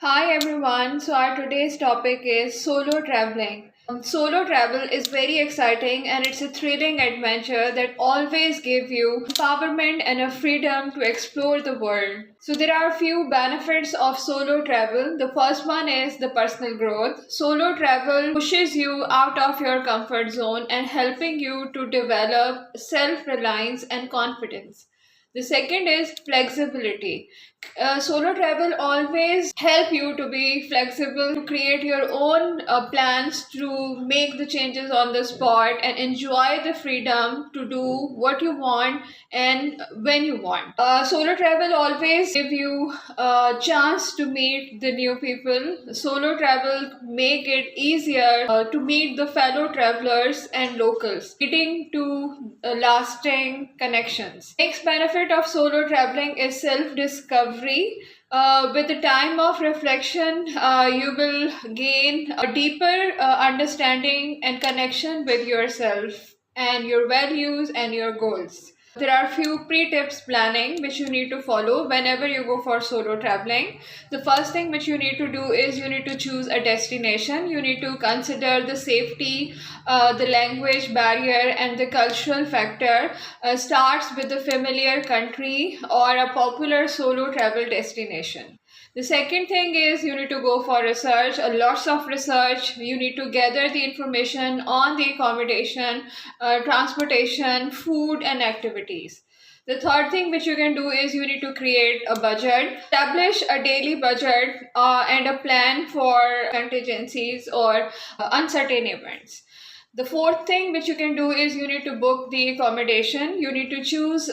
Hi everyone. So our today's topic is solo traveling. Solo travel is very exciting and it's a thrilling adventure that always gives you empowerment and a freedom to explore the world. So there are a few benefits of solo travel. The first one is the personal growth. Solo travel pushes you out of your comfort zone and helping you to develop self-reliance and confidence. The second is flexibility. Solo travel always help you to be flexible, to create your own plans, to make the changes on the spot and enjoy the freedom to do what you want and when you want. Solo travel always give you a chance to meet the new people. Solo travel make it easier to meet the fellow travelers and locals, leading to lasting connections. Next benefit of solo traveling is self-discovery. With the time of reflection, you will gain a deeper understanding and connection with yourself and your values and your goals. There are few pre-tips planning which you need to follow whenever you go for solo traveling. The first thing which you need to do is you need to choose a destination. You need to consider the safety, the language barrier, and the cultural factor. Starts with the familiar country or a popular solo travel destination. The second thing is you need to go for research, lots of research. You need to gather the information on the accommodation, transportation, food, and activities. The third thing which you can do is you need to create a budget, establish a daily budget and a plan for contingencies or uncertain events. The fourth thing which you can do is you need to book the accommodation. You need to choose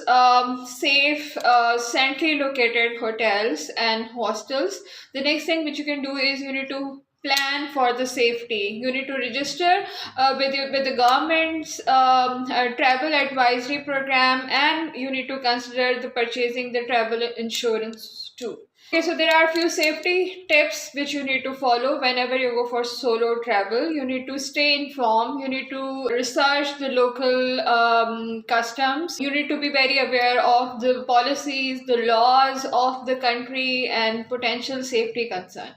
safe, centrally located hotels and hostels. The next thing which you can do is you need to plan for the safety. You need to register with the government's travel advisory program, and you need to consider the purchasing the travel insurance too. Okay, so there are a few safety tips which you need to follow whenever you go for solo travel. You need to stay informed. You need to research the local customs. You need to be very aware of the policies, the laws of the country, and potential safety concern.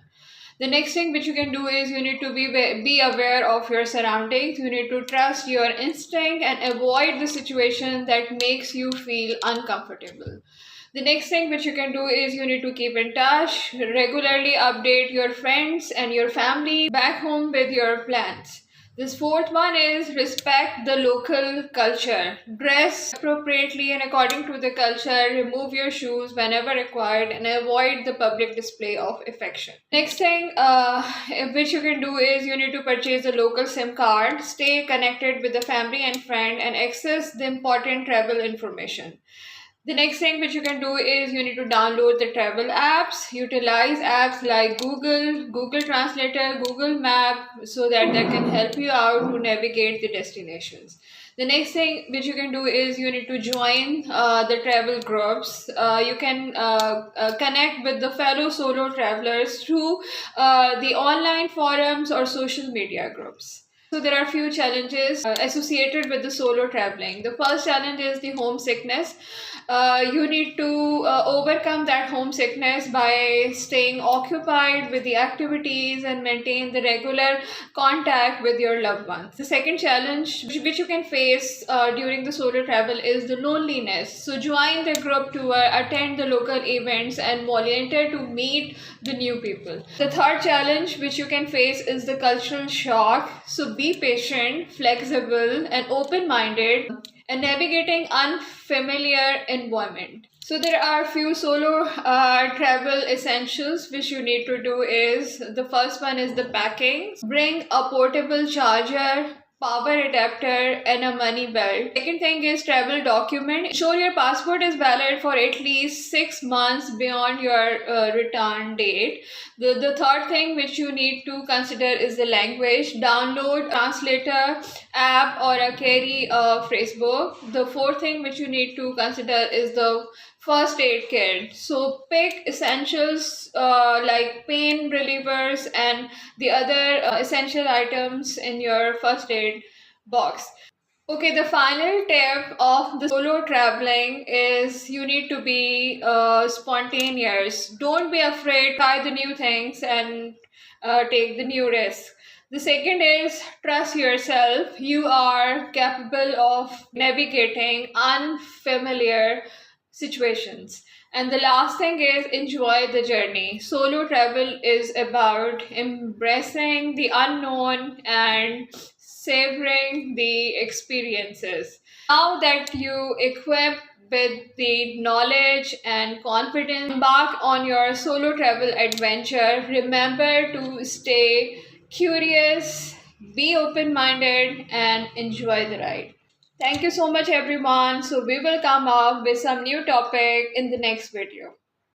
The next thing which you can do is you need to be aware of your surroundings. You need to trust your instinct and avoid the situation that makes you feel uncomfortable. The next thing which you can do is you need to keep in touch, regularly update your friends and your family back home with your plans. This fourth one is respect the local culture. Dress appropriately and according to the culture. Remove your shoes whenever required and avoid the public display of affection. Next thing which you can do is you need to purchase a local SIM card. Stay connected with the family and friend and access the important travel information. The next thing which you can do is you need to download the travel apps, utilize apps like Google Translator, Google Map, so that they can help you out to navigate the destinations. The next thing which you can do is you need to join the travel groups. You can connect with the fellow solo travelers through the online forums or social media groups. So there are few challenges associated with the solo traveling. The first challenge is the homesickness. You need to overcome that homesickness by staying occupied with the activities and maintain the regular contact with your loved ones. The second challenge which you can face during the solo travel is the loneliness. So join the group tour, attend the local events, and volunteer to meet the new people. The third challenge which you can face is the cultural shock. So be patient, flexible, and open-minded and navigating unfamiliar environment. So there are a few solo travel essentials which you need to do is the first one is the packing. Bring a portable charger, power adapter, and a money belt. Second thing is travel document. Ensure your passport is valid for at least 6 months beyond your return date. The third thing which you need to consider is the language. Download translator app or a carry phrase book. The fourth thing which you need to consider is the first aid kit. So pick essentials like pain relievers and the other essential items in your first aid box. Okay, the final tip of the solo traveling is you need to be spontaneous. Don't be afraid, try the new things and take the new risk. The second is trust yourself. You are capable of navigating unfamiliar situations. And the last thing is enjoy the journey. Solo travel is about embracing the unknown and savoring the experiences. Now that you equip with the knowledge and confidence, embark on your solo travel adventure. Remember to stay curious, be open minded, and enjoy the ride. Thank you so much, everyone. So, we will come up with some new topic in the next video.